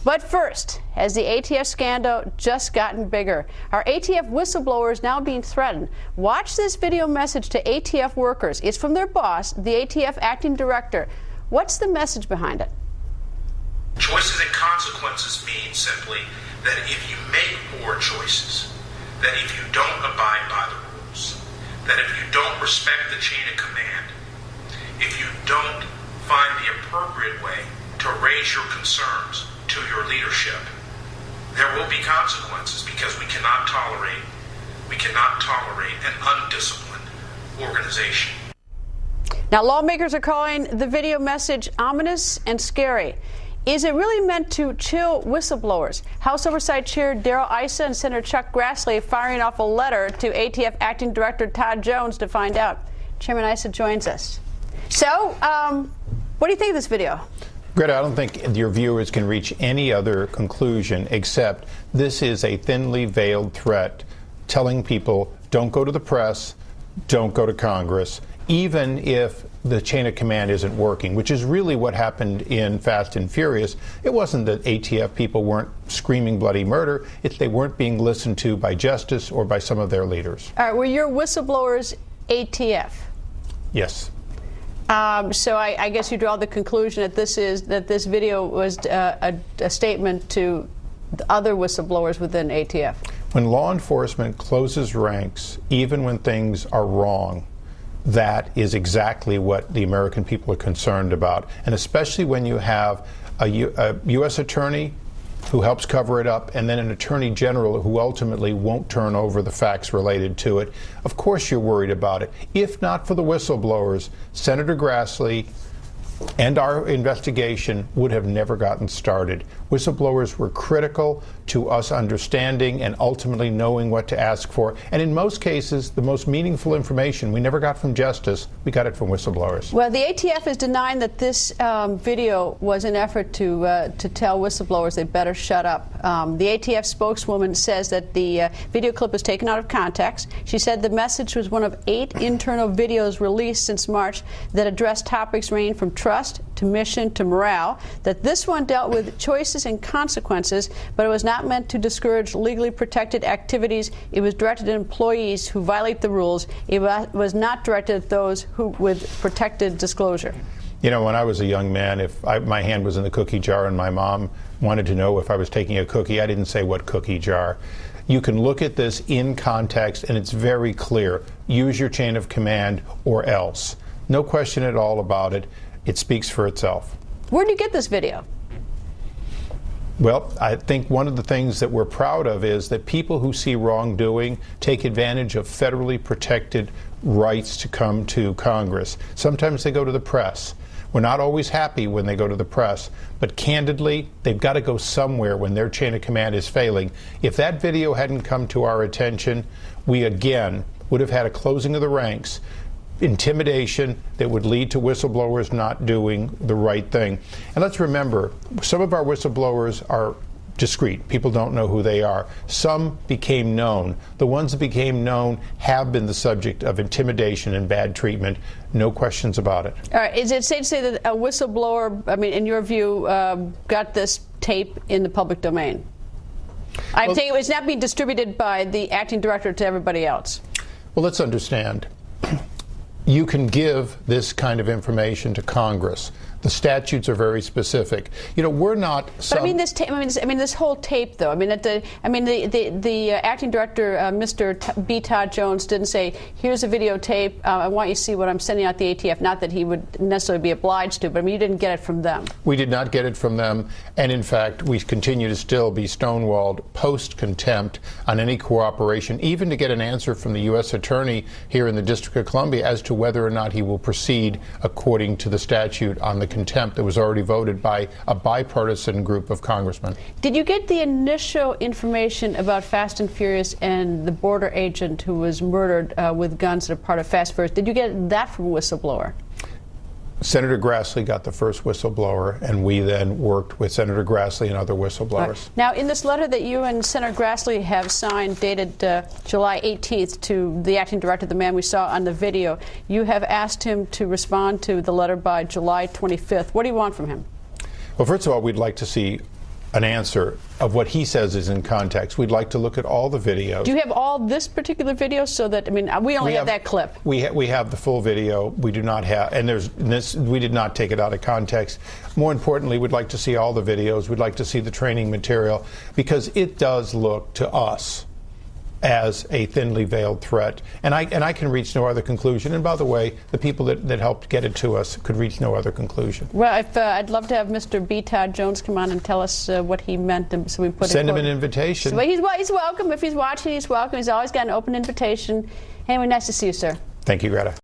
But first, has the ATF scandal just gotten bigger? Are ATF whistleblowers now being threatened? Watch this video message to ATF workers. It's from their boss, the ATF acting director. What's the message behind it? Choices and consequences mean simply that if you make poor choices, that if you don't abide by the rules, that if you don't respect the chain of command, if you don't find the appropriate way to raise your concerns to your leadership, there will be consequences, because we cannot tolerate an undisciplined organization. Now, lawmakers are calling the video message ominous and scary. Is it really meant to chill whistleblowers? House Oversight Chair Issa and Senator Chuck Grassley firing off a letter to ATF Acting Director Todd Jones to find out. Chairman Issa joins us. So, what do you think of this video? Greta, I don't think your viewers can reach any other conclusion except this is a thinly veiled threat telling people don't go to the press, don't go to Congress, even if the chain of command isn't working, which is really what happened in Fast and Furious. It wasn't that ATF people weren't screaming bloody murder, it's they weren't being listened to by justice or by some of their leaders. All right, were your whistleblowers ATF? Yes. So I guess you draw the conclusion that this video was a statement to the other whistleblowers within ATF. When law enforcement closes ranks, even when things are wrong, that is exactly what the American people are concerned about. And especially when you have a U.S. attorney who helps cover it up, and then an attorney general who ultimately won't turn over the facts related to it. Of course you're worried about it. If not for the whistleblowers, Senator Grassley and our investigation would have never gotten started. Whistleblowers were critical to us understanding and ultimately knowing what to ask for. And in most cases, the most meaningful information we never got from justice, we got it from whistleblowers. Well, the ATF is denying that this video was an effort to tell whistleblowers they better shut up. The ATF spokeswoman says that the video clip was taken out of context. She said the message was one of 8 internal videos released since March that addressed topics ranging from trust to mission to morale, that this one dealt with choices and consequences, but it was not meant to discourage legally protected activities. It was directed at employees who violate the rules. It was not directed at those who with protected disclosure. You know, when I was a young man, if my hand was in the cookie jar and my mom wanted to know if I was taking a cookie, I didn't say what cookie jar. You can look at this in context, and it's very clear. Use your chain of command or else. No question at all about it. It speaks for itself. Where did you get this video? Well, I think one of the things that we're proud of is that people who see wrongdoing take advantage of federally protected rights to come to Congress. Sometimes they go to the press. We're not always happy when they go to the press, but candidly, they've got to go somewhere when their chain of command is failing. If that video hadn't come to our attention, we again would have had a closing of the ranks, intimidation that would lead to whistleblowers not doing the right thing. And let's remember, some of our whistleblowers are discreet. People don't know who they are. Some became known. The ones that became known have been the subject of intimidation and bad treatment. No questions about it. All right. Is it safe to say that a whistleblower, I mean, in your view, got this tape in the public domain? I'm saying it's not being distributed by the acting director to everybody else. Well, let's understand. You can give this kind of information to Congress. The statutes are very specific. You know, we're not. But I mean, this whole tape, though. The acting director, Mr. B. Todd Jones, didn't say, "Here's a videotape. I want you to see what I'm sending out the ATF." Not that he would necessarily be obliged to, but I mean, you didn't get it from them. We did not get it from them, and in fact, we continue to still be stonewalled post-contempt on any cooperation, even to get an answer from the U.S. Attorney here in the District of Columbia as to whether or not he will proceed according to the statute on the contempt that was already voted by a bipartisan group of congressmen. Did you get the initial information about Fast and Furious and the border agent who was murdered with guns that are part of Fast and Furious? Did you get that from a whistleblower? Senator Grassley got the first whistleblower, and we then worked with Senator Grassley and other whistleblowers. Right. Now, in this letter that you and Senator Grassley have signed, dated July 18th, to the acting director, the man we saw on the video, you have asked him to respond to the letter by July 25th. What do you want from him? Well, first of all, we'd like to see an answer of what he says is in context. We'd like to look at all the videos. Do you have all this particular video so that, I mean, we only have that clip. We have the full video. We do not have, and we did not take it out of context. More importantly, we'd like to see all the videos. We'd like to see the training material, because it does look to us as a thinly veiled threat. And I can reach no other conclusion. And by the way, the people that helped get it to us could reach no other conclusion. Well, I'd love to have Mr. B. Todd Jones come on and tell us what he meant, so we put Send him an invitation. So he's welcome. If he's watching, he's welcome. He's always got an open invitation. Anyway, nice to see you, sir. Thank you, Greta.